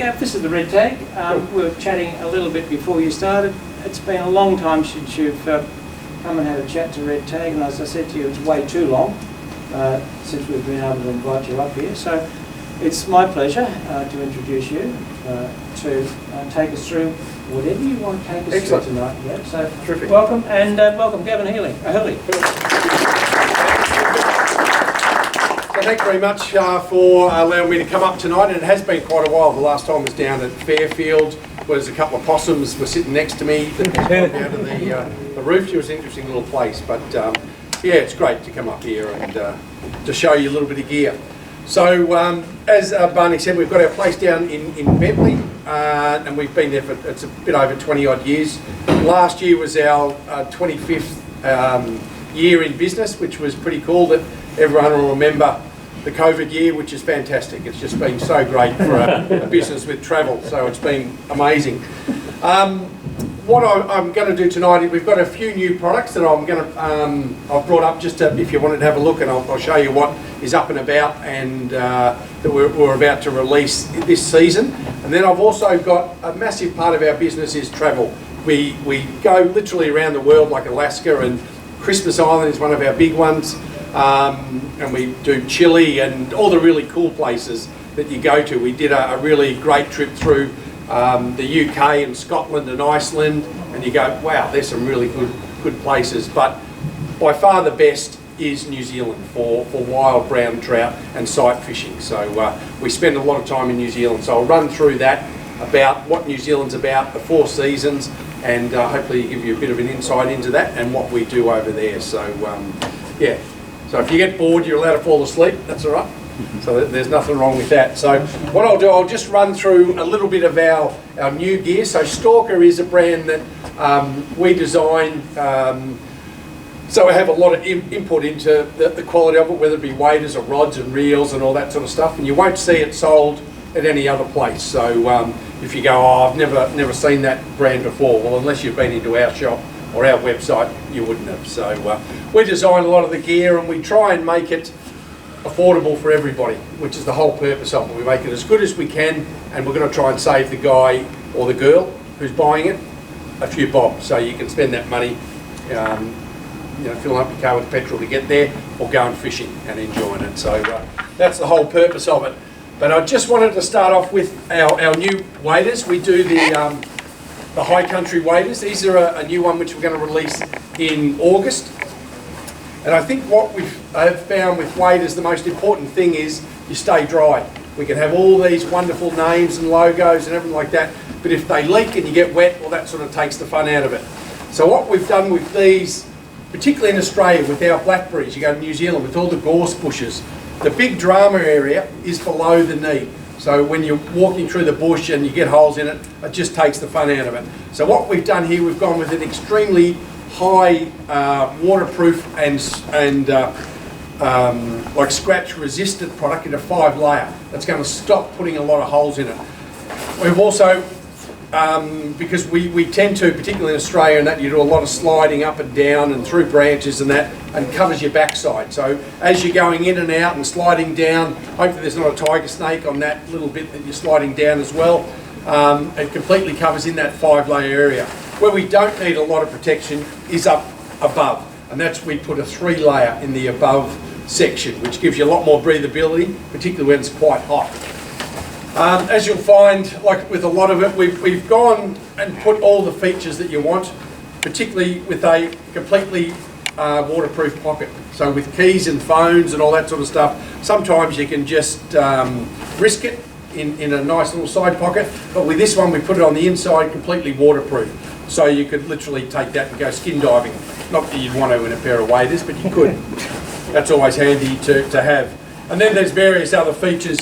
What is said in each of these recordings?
Gav, this is the red tag. We were chatting a little bit before you started. It's been a long time since you've come and had a chat to red tag, and as I said to you, it's way too long since we've been able to invite you up here. So it's my pleasure to introduce you to take us through whatever you want to take us through tonight. Yeah. So terrific. Welcome, and welcome Gavin Hurley. So thanks very much for allowing me to come up tonight, and it has been quite a while. The last time was down at Fairfield, where there's a couple of possums were sitting next to me that came out of the roof. It was an interesting little place, but yeah, it's great to come up here and to show you a little bit of gear. So as Barney said, we've got our place down in Bentley, and we've been there for, it's a bit over 20 odd years. Last year was our 25th year in business, which was pretty cool. That everyone will remember the COVID year, which is fantastic. It's just been so great for a business with travel, so it's been amazing. What I'm going to do tonight is we've got a few new products that I'm going to, I've brought up just to, if you wanted to have a look, and I'll show you what is up and about and that we're about to release this season. And then I've also got a massive part of our business is travel. We go literally around the world, like Alaska, and Christmas Island is one of our big ones. And we do Chile and all the really cool places that you go to. We did a really great trip through the UK and Scotland and Iceland, and you go, wow, there's some really good places. But by far the best is New Zealand for wild brown trout and sight fishing. So we spend a lot of time in New Zealand. So I'll run through that, about what New Zealand's about, the 4 seasons, and hopefully give you a bit of an insight into that and what we do over there. So yeah. So if you get bored, you're allowed to fall asleep, that's all right. So there's nothing wrong with that. So what I'll do, I'll just run through a little bit of our new gear. So Stalker is a brand that we design, so we have a lot of input into the quality of it, whether it be waders or rods and reels and all that sort of stuff. And you won't see it sold at any other place. So if you go, oh, I've never seen that brand before, well, unless you've been into our shop or our website, you wouldn't have. So we design a lot of the gear, and we try and make it affordable for everybody, which is the whole purpose of it. We make it as good as we can, and we're going to try and save the guy or the girl who's buying it a few bob, so you can spend that money, you know, filling up your car with petrol to get there, or going fishing and enjoying it. So that's the whole purpose of it. But I just wanted to start off with our new waders. We do the high country waders. These are a new one which we're going to release in August. And I think what I've found with waders, the most important thing is you stay dry. We can have all these wonderful names and logos and everything like that, but if they leak and you get wet, well, that sort of takes the fun out of it. So what we've done with these, particularly in Australia with our blackberries, you go to New Zealand with all the gorse bushes, the big drama area is below the knee. So when you're walking through the bush and you get holes in it, it just takes the fun out of it. So what we've done here, we've gone with an extremely high waterproof and like scratch resistant product in a 5-layer. That's going to stop putting a lot of holes in it. We've also, because we tend to, particularly in Australia, and that you do a lot of sliding up and down and through branches and that, and covers your backside. So as you're going in and out and sliding down, hopefully there's not a tiger snake on that little bit that you're sliding down as well. It completely covers in that 5-layer area. Where we don't need a lot of protection is up above, and that's we put a 3-layer in the above section, which gives you a lot more breathability, particularly when it's quite hot. As you'll find, like with a lot of it, we've gone and put all the features that you want, particularly with a completely waterproof pocket. So with keys and phones and all that sort of stuff, sometimes you can just risk it in a nice little side pocket, but with this one we put it on the inside, completely waterproof. So you could literally take that and go skin diving. Not that you'd want to in a pair of waders, but you could. That's always handy to have. And then there's various other features.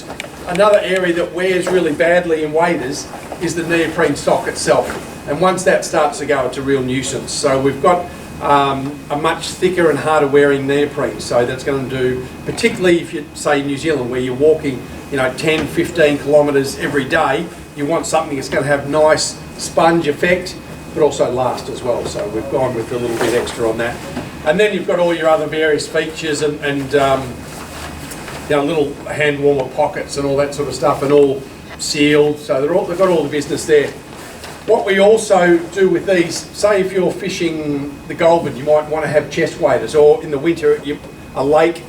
Another area that wears really badly in waders is the neoprene sock itself. And once that starts to go, it's a real nuisance. So we've got a much thicker and harder wearing neoprene. So that's going to do, particularly if you say New Zealand, where you're walking, you know, 10, 15 kilometres every day, you want something that's going to have nice sponge effect, but also last as well. So we've gone with a little bit extra on that. And then you've got all your other various features and you know, little hand warmer pockets and all that sort of stuff, and all sealed, so they've got all the business there. What we also do with these, say if you're fishing the Goulburn, you might want to have chest waders, or in the winter, a lake,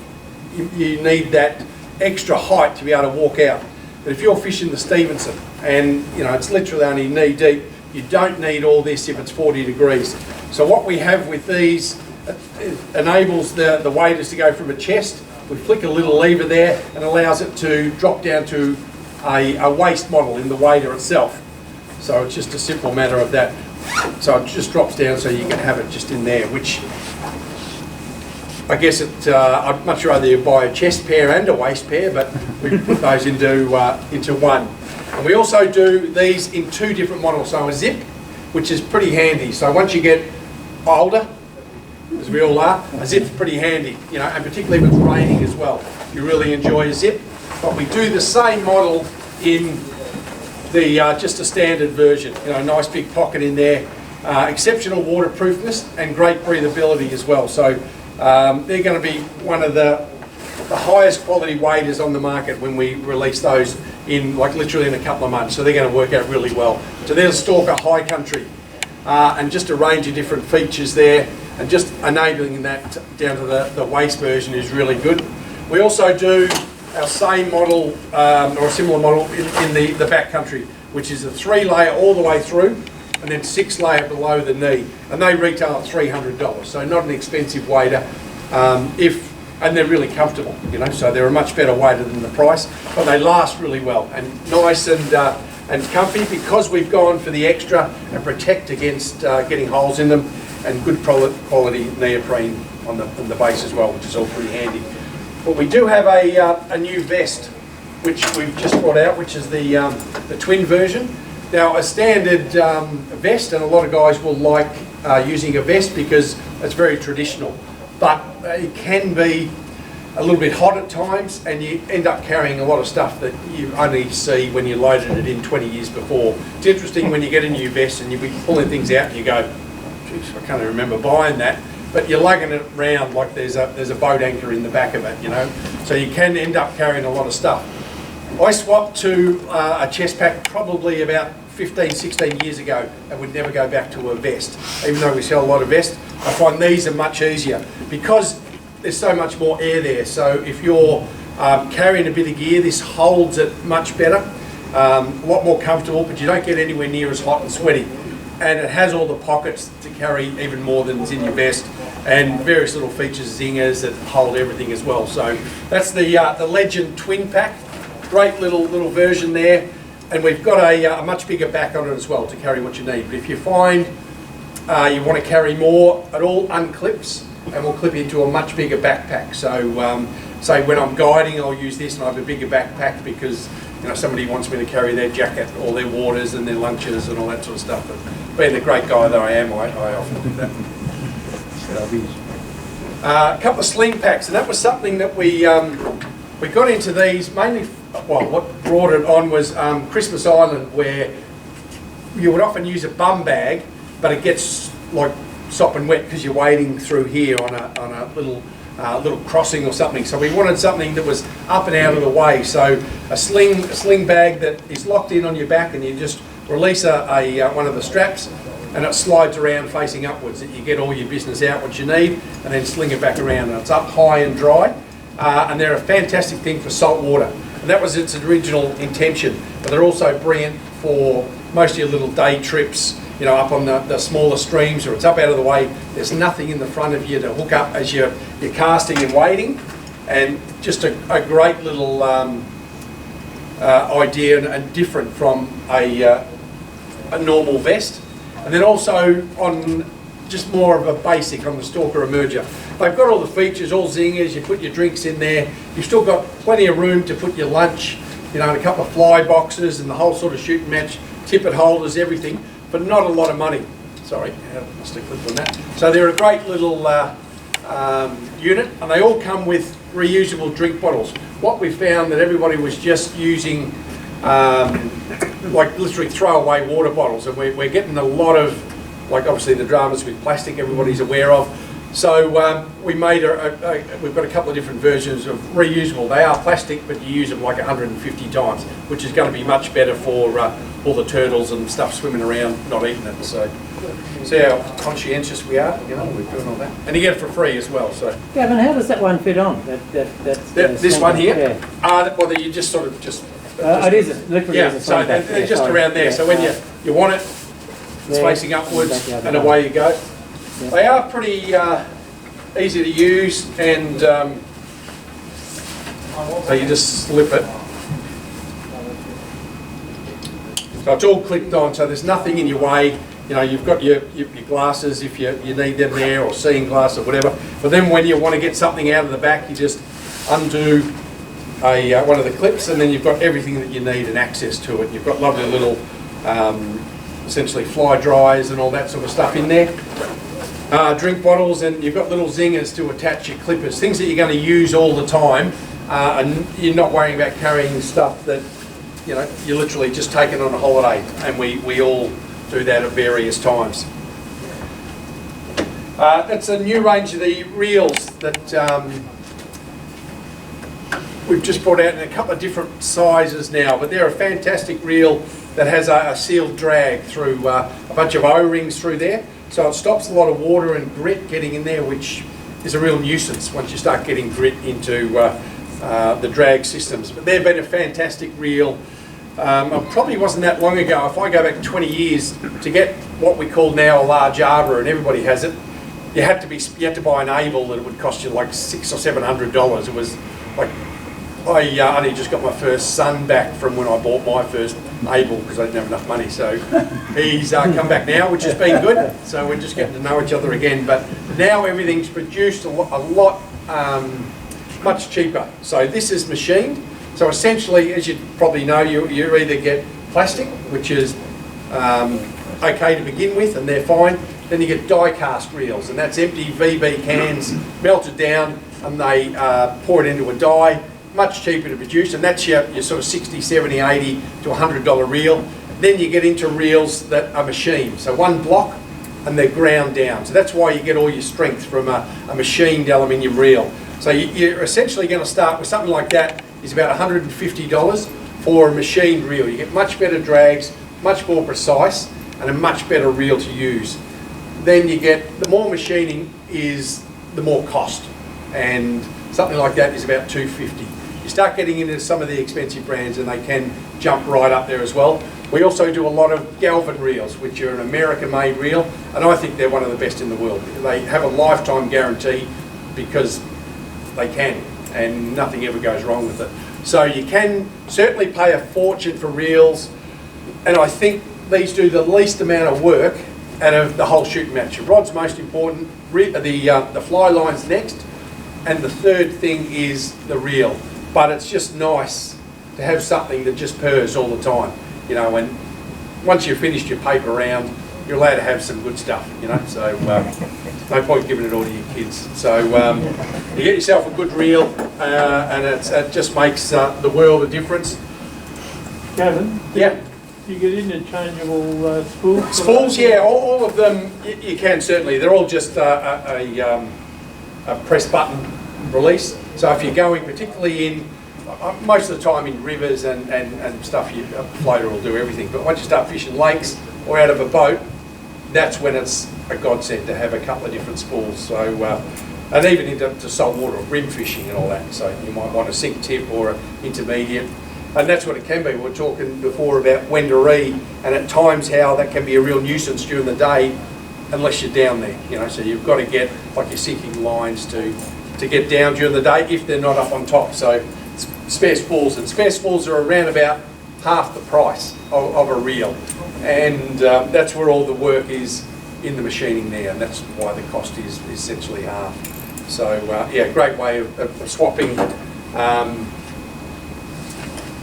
you need that extra height to be able to walk out. But if you're fishing the Stevenson, and it's literally only knee deep, you don't need all this if it's 40 degrees. So what we have with these, it enables the waders to go from a chest. We flick a little lever there and allows it to drop down to a waist model in the wader itself. So it's just a simple matter of that. So it just drops down so you can have it just in there, which I guess I'd much rather you buy a chest pair and a waist pair, but we put those into one. And we also do these in two different models. So a zip, which is pretty handy. So once you get older, as we all are, a zip's pretty handy, and particularly if it's raining as well. You really enjoy a zip. But we do the same model in the just a standard version. A nice big pocket in there, exceptional waterproofness and great breathability as well. So they're going to be one of the highest quality waders on the market when we release those in literally in a couple of months. So they're going to work out really well. So there's Stalker High Country, and just a range of different features there, and just enabling that down to the waist version is really good. We also do our same model or a similar model in the backcountry, which is a 3-layer all the way through, and then 6-layer below the knee, and they retail at $300. So not an expensive wader, and they're really comfortable, So they're a much better wader than the price, but they last really well and nice and comfy because we've gone for the extra and protect against getting holes in them, and good quality neoprene on the base as well, which is all pretty handy. But we do have a new vest, which we've just brought out, which is the twin version. Now, a standard vest, and a lot of guys will like using a vest because it's very traditional, but it can be a little bit hot at times, and you end up carrying a lot of stuff that you only see when you loaded it in 20 years before. It's interesting when you get a new vest and you'll be pulling things out and you go, geez, I can't even remember buying that. But you're lugging it around like there's a boat anchor in the back of it, So you can end up carrying a lot of stuff. I swapped to a chest pack probably about 15, 16 years ago, and would never go back to a vest. Even though we sell a lot of vests, I find these are much easier because there's so much more air there. So if you're carrying a bit of gear, this holds it much better, a lot more comfortable, but you don't get anywhere near as hot and sweaty. And it has all the pockets to carry even more than is in your vest, and various little features, zingers that hold everything as well. So that's the Legend Twin Pack. Great little version there, and we've got a much bigger back on it as well to carry what you need. But if you find you want to carry more, it all unclips and will clip into a much bigger backpack. So say when I'm guiding, I'll use this, and I have a bigger backpack because somebody wants me to carry their jacket, all their waters and their lunches and all that sort of stuff. But being the great guy that I am, I often do that. A couple of sling packs, and that was something that we got into these mainly. Well, what brought it on was Christmas Island, where you would often use a bum bag, but it gets like sopping wet because you're wading through here on a little crossing or something. So we wanted something that was up and out of the way. So a sling bag that is locked in on your back, and you just release one of the straps, and it slides around facing upwards. You get all your business out, what you need, and then sling it back around. And it's up high and dry, and they're a fantastic thing for salt water. And that was its original intention. But they're also brilliant for most of your little day trips, up on the smaller streams, or it's up out of the way. There's nothing in the front of you to hook up as you're casting and wading, and just a great little idea and different from a normal vest. And then also on just more of a basic on the Stalker Emerger. They've got all the features, all zingers, you put your drinks in there, you've still got plenty of room to put your lunch, and a couple of fly boxes and the whole sort of shoot and match, tippet holders, everything, but not a lot of money. Sorry, I must have clicked on that. So they're a great little unit, and they all come with reusable drink bottles. What we found that everybody was just using like literally throwaway water bottles, and we're getting a lot of, like obviously the dramas with plastic everybody's aware of, So we made we've got a couple of different versions of reusable. They are plastic, but you use them like 150 times, which is going to be much better for all the turtles and stuff swimming around, not eating it. So see how conscientious we are, you know, we're doing all that. And you get it for free as well. So Gavin, how does that one fit on? this one here? Yeah. Well, you just sort of it is literally. yeah, so they're just around there. So when you want it, it's facing upwards, and away you go. Yeah. They are pretty easy to use, and so you just slip it. So it's all clipped on, so there's nothing in your way. You know, you've got your glasses if you need them there, or seeing glass or whatever. But then when you want to get something out of the back, you just undo one of the clips, and then you've got everything that you need and access to it. You've got lovely little, essentially fly dryers and all that sort of stuff in there. Drink bottles, and you've got little zingers to attach your clippers, things that you're going to use all the time, and you're not worrying about carrying stuff that, you know, you're literally just taking on a holiday, and we all do that at various times. That's a new range of the reels that we've just brought out in a couple of different sizes now, but they're a fantastic reel that has a sealed drag through a bunch of O-rings through there. So it stops a lot of water and grit getting in there, which is a real nuisance once you start getting grit into the drag systems. But they've been a fantastic reel. It probably wasn't that long ago, if I go back 20 years, to get what we call now a large arbor, and everybody has it, you had to buy an able that would cost you like $600 or $700. It was like, I only just got my first son back from when I bought my first able because I didn't have enough money. So he's come back now, which has been good. So we're just getting to know each other again. But now everything's produced a lot much cheaper. So this is machined. So essentially, as you probably know, you either get plastic, which is okay to begin with, and they're fine. Then you get die-cast reels, and that's empty VB cans melted down, and they pour it into a die. Much cheaper to produce, and that's your sort of $60, $70, $80 to $100 reel. Then you get into reels that are machined. So one block, and they're ground down. So that's why you get all your strength from a machined aluminium reel. So you're essentially going to start with something like that. Is about $150 for a machined reel. You get much better drags, much more precise, and a much better reel to use. Then you get, the more machining is, the more cost. And something like that is about $250. You start getting into some of the expensive brands, and they can jump right up there as well. We also do a lot of Galvin reels, which are an American-made reel, and I think they're one of the best in the world. They have a lifetime guarantee because they can, and nothing ever goes wrong with it. So you can certainly pay a fortune for reels, and I think these do the least amount of work out of the whole shooting match. Your rod's most important, the fly line's next, and the third thing is the reel. But it's just nice to have something that just purrs all the time, you know, and once you've finished your paper round, you're allowed to have some good stuff, you know, so no point giving it all to your kids. So you get yourself a good reel, and it just makes the world a difference. Gavin? Yeah? Do you get interchangeable spools? Spools, yeah, all of them you can certainly. They're all just a press button release. So if you're going particularly in, most of the time in rivers and stuff, a floater will do everything. But once you start fishing lakes or out of a boat, that's when it's a godsend to have a couple of different spools. So, and even into saltwater or brim fishing and all that. So you might want a sink tip or an intermediate. And that's what it can be. We were talking before about when to read, and at times how that can be a real nuisance during the day unless you're down there, you know. So you've got to get like your sinking lines to get down during the day if they're not up on top. So spare spools, and spare spools are around about half the price of a reel, and that's where all the work is in the machining there, and that's why the cost is essentially half. So yeah, great way of swapping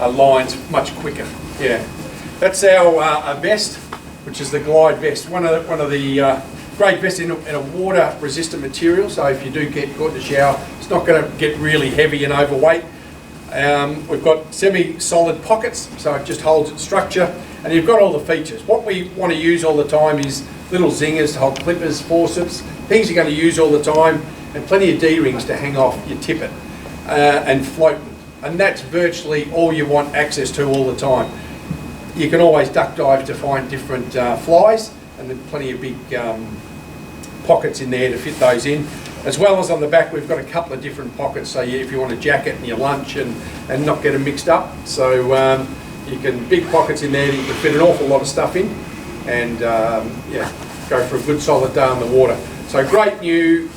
lines much quicker. Yeah, that's our vest, which is the glide vest. One of the great vests in a water resistant material. So if you do get caught in the shower, it's not going to get really heavy and overweight. We've got semi-solid pockets, so it just holds its structure, and you've got all the features. What we want to use all the time is little zingers to hold clippers, forceps, things you're going to use all the time, and plenty of D-rings to hang off your tippet and float. And that's virtually all you want access to all the time. You can always duck dive to find different flies, and then plenty of big pockets in there to fit those in. As well as on the back, we've got a couple of different pockets, so if you want a jacket and your lunch and not get them mixed up. So you can, big pockets in there that you can fit an awful lot of stuff in, and yeah, go for a good solid day on the water. So great new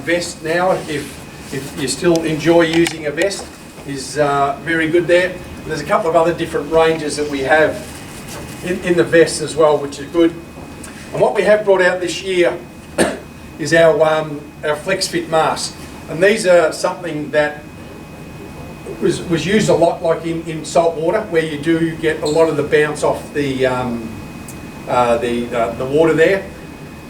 vest now, if you still enjoy using a vest, is very good there. And there's a couple of other different ranges that we have in the vests as well, which is good. And what we have brought out this year is our flex fit mask, and these are something that was used a lot, like in salt water, where you do get a lot of the bounce off the water there.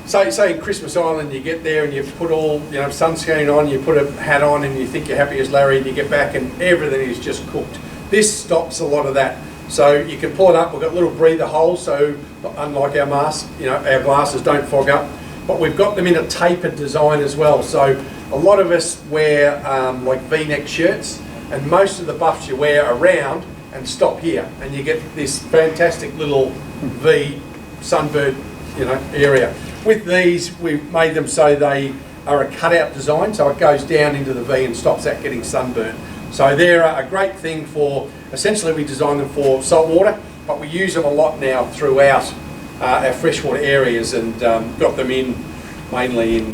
Say in Christmas Island, you get there and you put all sunscreen on, you put a hat on, and you think you're happy as Larry, and you get back and everything is just cooked. This stops a lot of that. So you can pull it up. We've got little breather holes, so unlike our mask, our glasses don't fog up. But we've got them in a tapered design as well. So a lot of us wear like V-neck shirts, and most of the buffs you wear are round and stop here, and you get this fantastic little V sunbird area. With these, we've made them so they are a cutout design, so it goes down into the V and stops that getting sunburnt. So they're a great thing for, essentially we design them for salt water, but we use them a lot now throughout our freshwater areas, and got them in mainly in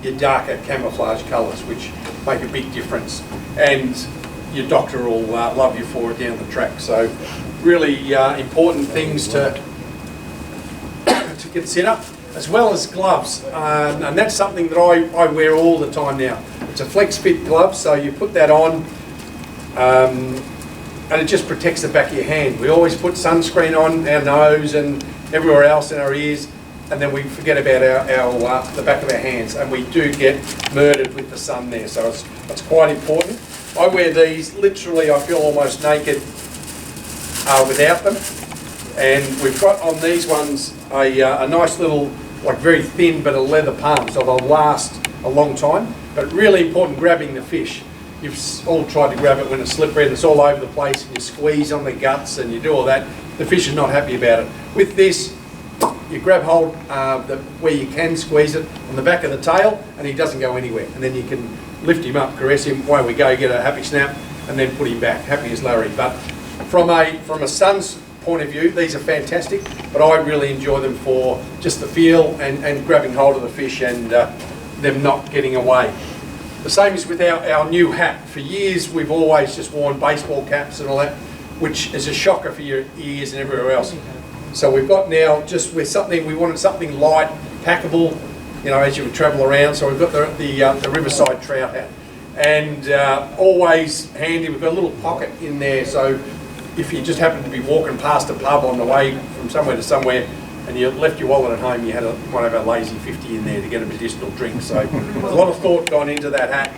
your darker camouflage colours, which make a big difference, and your doctor will love you for it down the track. So really important things to get set up, as well as gloves, and that's something that I wear all the time now. It's a flex fit glove, so you put that on and it just protects the back of your hand. We always put sunscreen on our nose and everywhere else in our ears, and then we forget about the back of our hands, and we do get murdered with the sun there, so it's quite important. I wear these, literally I feel almost naked without them, and we've got on these ones a nice little, like very thin but a leather palm, so they'll last a long time, but really important grabbing the fish. You've all tried to grab it when it's slippery and it's all over the place, and you squeeze on the guts and you do all that. The fish is not happy about it. With this, you grab hold where you can squeeze it on the back of the tail, and he doesn't go anywhere. And then you can lift him up, caress him, away we go, get a happy snap, and then put him back, happy as Larry. But from a sun's point of view, these are fantastic, but I really enjoy them for just the feel and grabbing hold of the fish and them not getting away. The same is with our new hat. For years we've always just worn baseball caps and all that, which is a shocker for your ears and everywhere else. So we've got now, just with something, we wanted something light, packable, as you would travel around. So we've got the Riverside trout hat, and always handy. We've got a little pocket in there, so if you just happen to be walking past a pub on the way from somewhere to somewhere, and you left your wallet at home, you had one of our lazy 50 in there to get a medicinal drink. So there's a lot of thought gone into that hat,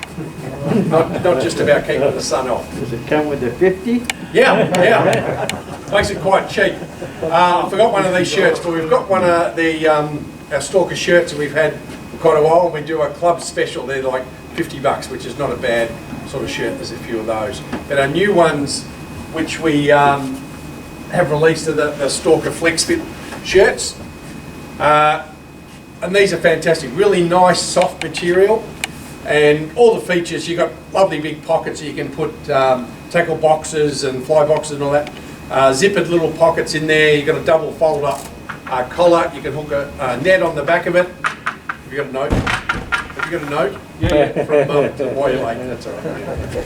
not just about keeping the sun off. Does it come with the 50? Yeah. Makes it quite cheap. I forgot one of these shirts, but we've got one of our Stalker shirts that we've had for quite a while, and we do a club special. They're like $50, which is not a bad sort of shirt. There's a few of those. But our new ones, which we have released, are the Stalker Flex Fit shirts, and these are fantastic. Really nice, soft material, and all the features. You've got lovely big pockets. You can put tackle boxes and fly boxes and all that. Zippered little pockets in there. You've got a double fold up collar. You can hook a net on the back of it. Have you got a note? Have you got a note? Yeah. From why you're late. That's all right.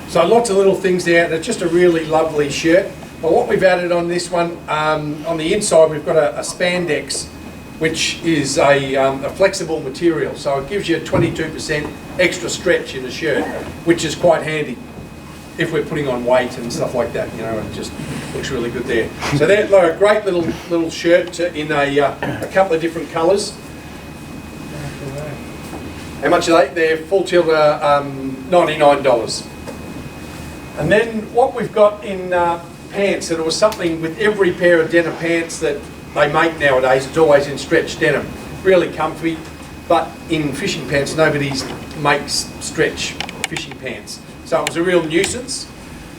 So lots of little things there. And it's just a really lovely shirt. But what we've added on this one, on the inside, we've got a spandex, which is a flexible material. So it gives you 22% extra stretch in a shirt, which is quite handy if we're putting on weight and stuff like that. It just looks really good there. So they're a great little shirt in a couple of different colours. How much are they? They're full tilt $99. And then what we've got in pants, and it was something with every pair of denim pants that they make nowadays, it's always in stretch denim. really comfy. But in fishing pants, nobody makes stretch fishing pants. So it was a real nuisance.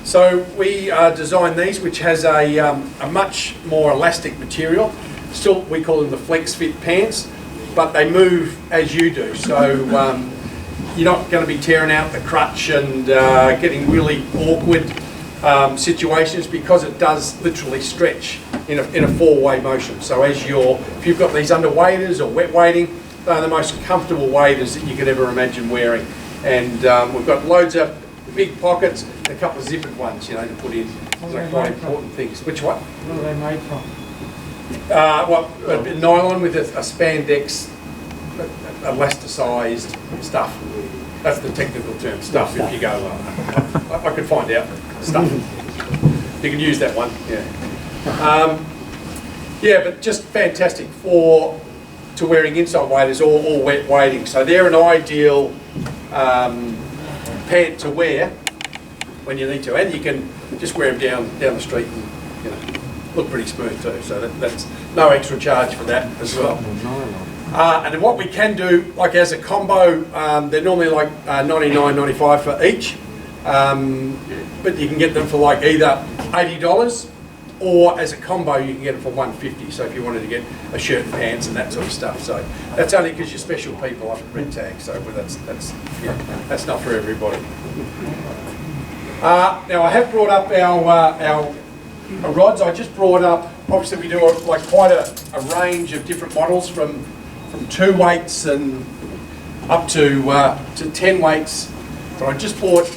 So we designed these, which has a much more elastic material. Still, we call them the flex fit pants, but they move as you do. So you're not going to be tearing out the crutch and getting really awkward situations, because it does literally stretch in a four-way motion. So if you've got these under waders or wet wading, they're the most comfortable waders that you could ever imagine wearing. And we've got loads of big pockets, and a couple of zippered ones, to put in quite important things. Which one? What are they made from? Nylon with a spandex, elasticized stuff. That's the technical term, stuff. If you go, I could find out stuff. You can use that one. Yeah. Yeah, but just fantastic to wearing inside waders or wet wading. So they're an ideal pant to wear when you need to, and you can just wear them down the street and look pretty smooth too. So that's no extra charge for that as well. And then what we can do, like as a combo, they're normally like $99.95 for each, but you can get them for like either $80, or as a combo you can get it for $150. So if you wanted to get a shirt and pants and that sort of stuff. So that's only because you're special people up at Red Tag. So that's not for everybody. Now I have brought up our rods. I just brought up. Obviously we do quite a range of different models from 2 weights and up to 10 weights. So I just bought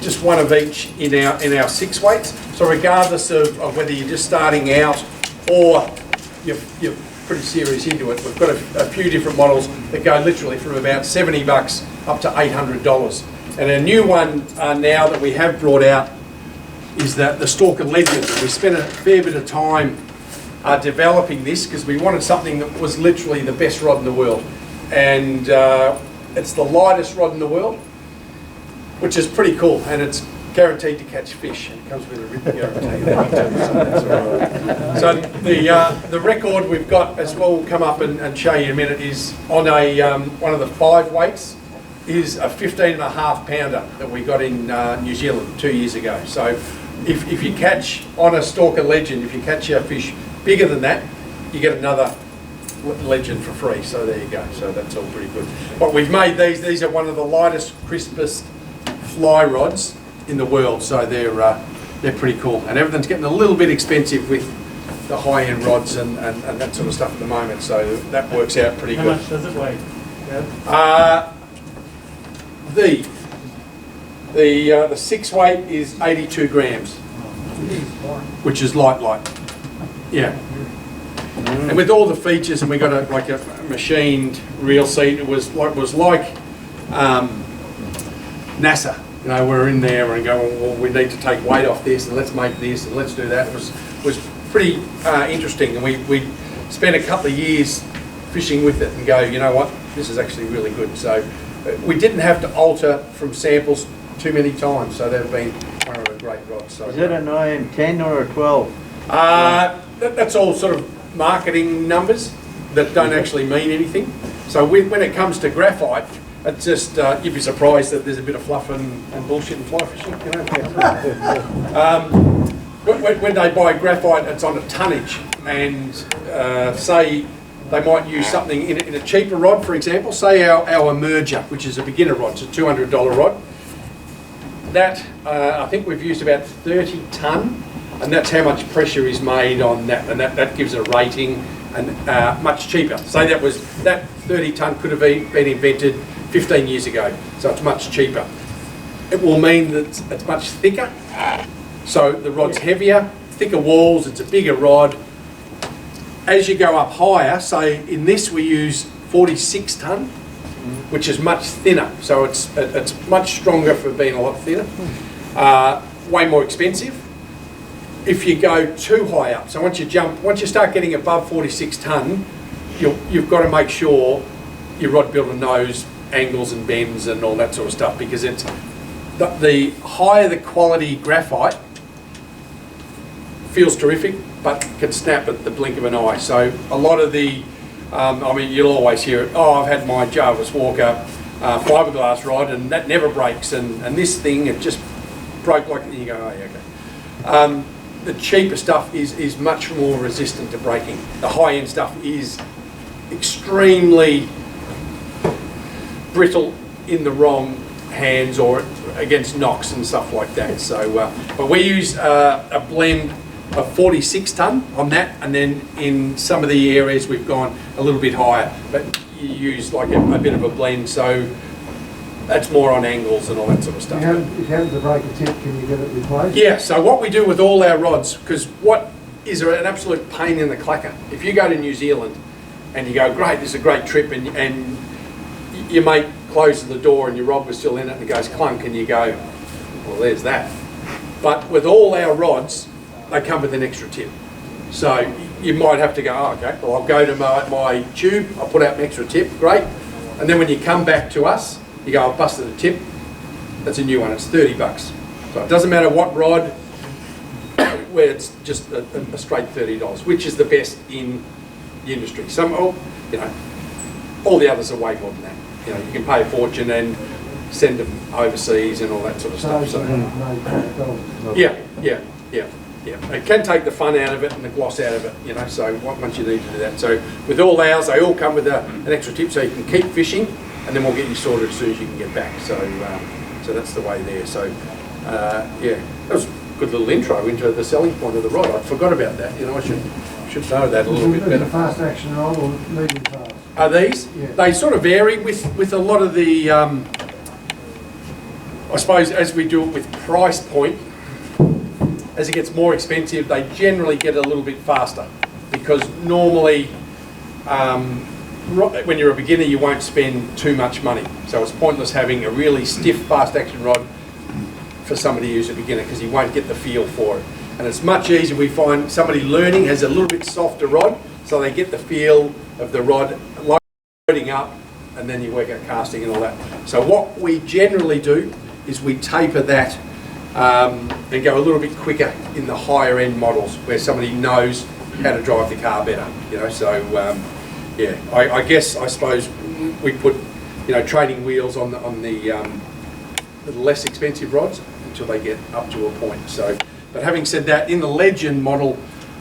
just one of each in our 6 weights. So regardless of whether you're just starting out or you're pretty serious into it, we've got a few different models that go literally from about $70 up to $800. And a new one now that we have brought out is the Stalker Legend. We spent a fair bit of time developing this because we wanted something that was literally the best rod in the world. And it's the lightest rod in the world, which is pretty cool, and it's guaranteed to catch fish. It comes with a written guarantee. So the record we've got, as well, we'll come up and show you in a minute, is on one of the 5 weights, is a 15.5 pounder that we got in New Zealand 2 years ago. So if you catch on a Stalker Legend, if you catch a fish bigger than that, you get another Legend for free. So there you go. So that's all pretty good. But we've made these are one of the lightest, crispest fly rods in the world. So they're pretty cool. And everything's getting a little bit expensive with the high-end rods and that sort of stuff at the moment. So that works out pretty good. How much does it weigh? Yeah. The 6 weight is 82 grams, which is light. Yeah. And with all the features, and we got a machined reel seat. It was like NASA. We're in there and going, well, we need to take weight off this, and let's make this, and let's do that. It was pretty interesting, and we spent a couple of years fishing with it and go, you know what, this is actually really good. So we didn't have to alter from samples too many times, so they've been one of the great rods. So, is it a 9, 10 or a 12? That's all sort of marketing numbers that don't actually mean anything. So when it comes to graphite, it's just, you'd be surprised that there's a bit of fluff and bullshit in fly fishing. When they buy graphite, it's on a tonnage, and say they might use something in a cheaper rod, for example, say our Emerger, which is a beginner rod, it's a $200 rod. That, I think we've used about 30 tonne, and that's how much pressure is made on that, and that gives a rating, and much cheaper. Say that 30 tonne could have been invented 15 years ago, so it's much cheaper. It will mean that it's much thicker, so the rod's heavier, thicker walls, it's a bigger rod. As you go up higher, say in this we use 46 tonne, which is much thinner, so it's much stronger for being a lot thinner, way more expensive. If you go too high up, so once you start getting above 46 tonne, you've got to make sure your rod builder knows angles and bends and all that sort of stuff, because it's the higher the quality graphite feels terrific, but can snap at the blink of an eye. So a lot of the I mean, you'll always hear it, oh, I've had my Jarvis Walker fiberglass rod and that never breaks, and this thing, it just broke like, and you go, oh yeah, okay. The cheaper stuff is much more resistant to breaking. The high-end stuff is extremely brittle in the wrong hands or against knocks and stuff like that. So, but we use a blend of 46 tonne on that, and then in some of the areas we've gone a little bit higher, but you use like a bit of a blend, so that's more on angles and all that sort of stuff. If you happen to break a tip, can you get it replaced? Yeah, so what we do with all our rods, because what is an absolute pain in the clacker, if you go to New Zealand and you go, great, this is a great trip, and your mate closes the door and your rod was still in it and it goes clunk, and you go, well, there's that. But with all our rods, they come with an extra tip. So you might have to go, oh, okay, well, I'll go to my tube, I'll put out an extra tip, great. And then when you come back to us, you go, I've busted a tip, that's a new one, it's 30 bucks. So it doesn't matter what rod, where it's just a straight $30, which is the best in the industry. Some, you know, all the others are way more than that. You know, you can pay a fortune and send them overseas and all that sort of stuff. So, yeah. It can take the fun out of it and the gloss out of it, you know, so once you need to do that. So with all ours, they all come with an extra tip, so you can keep fishing, and then we'll get you sorted as soon as you can get back. So so that's the way there. So yeah, that was a good little intro into the selling point of the rod. I forgot about that, you know, I should know that a little bit better. Fast action rod or medium fast? Are these? Yeah. They sort of vary with a lot of the, I suppose as we do it with price point, as it gets more expensive, they generally get a little bit faster, because normally when you're a beginner you won't spend too much money. So it's pointless having a really stiff fast action rod for somebody who's a beginner, because you won't get the feel for it. And it's much easier, we find somebody learning has a little bit softer rod, so they get the feel of the rod loading up, and then you work out casting and all that. So what we generally do is we taper that and go a little bit quicker in the higher end models where somebody knows how to drive the car better, you know. So yeah, I suppose we put, you know, training wheels on the less expensive rods until they get up to a point. So, but having said that, in the Legend model,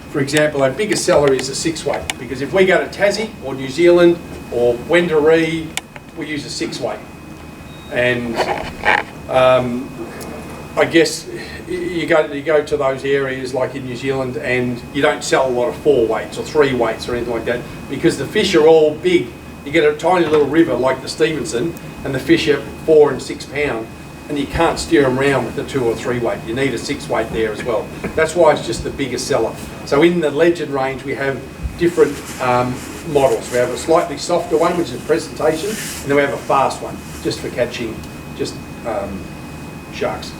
for example, our biggest seller is a 6-weight, because if we go to Tassie or New Zealand or Wendouree, we use a 6-weight, and I guess you go to those areas like in New Zealand and you don't sell a lot of 4-weights or 3-weights or anything like that, because the fish are all big. You get a tiny little river like the Stevenson and the fish are 4 and 6 pound, and you can't steer them around with the 2 or 3-weight. You need a 6-weight there as well. That's why it's just the biggest seller. So in the Legend range we have different models. We have a slightly softer one, which is presentation, and then we have a fast one just for catching just sharks.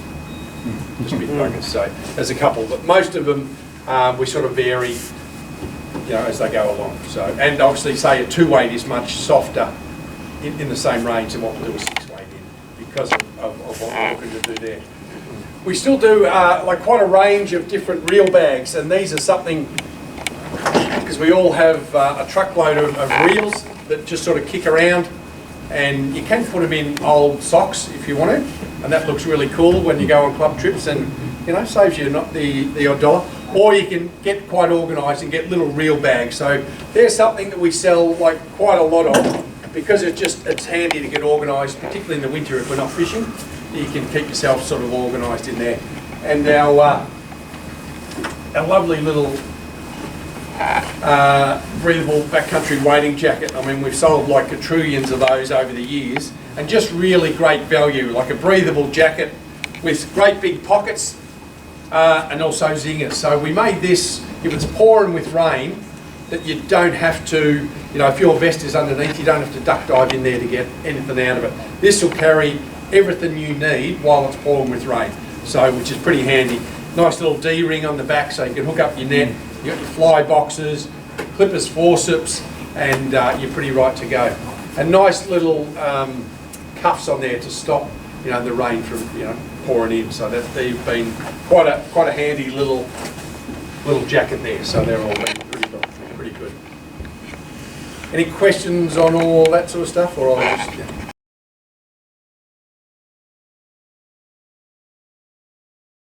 Just big buckets. So there's a couple, but most of them we sort of vary, you know, as they go along. So, and obviously, say a 2-weight is much softer in the same range than what we'll do a 6-weight in, because of what we're looking to do there. We still do like quite a range of different reel bags, and these are something, because we all have a truckload of reels that just sort of kick around, and you can put them in old socks if you want to, and that looks really cool when you go on club trips, and you know, saves you not the odd dollar. Or you can get quite organised and get little reel bags. So there's something that we sell like quite a lot of, because it's handy to get organised, particularly in the winter if we're not fishing. You can keep yourself sort of organised in there. And our lovely little breathable backcountry wading jacket. I mean, we've sold like quadrillions of those over the years, and just really great value, like a breathable jacket with great big pockets and also zingers. So we made this, if it's pouring with rain, that you don't have to, you know, if your vest is underneath, you don't have to duck dive in there to get anything out of it. This will carry everything you need while it's pouring with rain, so which is pretty handy. Nice little D-ring on the back so you can hook up your net. You've got your fly boxes, clippers, forceps, and you're pretty right to go. And nice little cuffs on there to stop, you know, the rain from, you know, pouring in. So that they've been quite a handy little jacket there. So they're all been pretty good. Any questions on all that sort of stuff, or I'll just...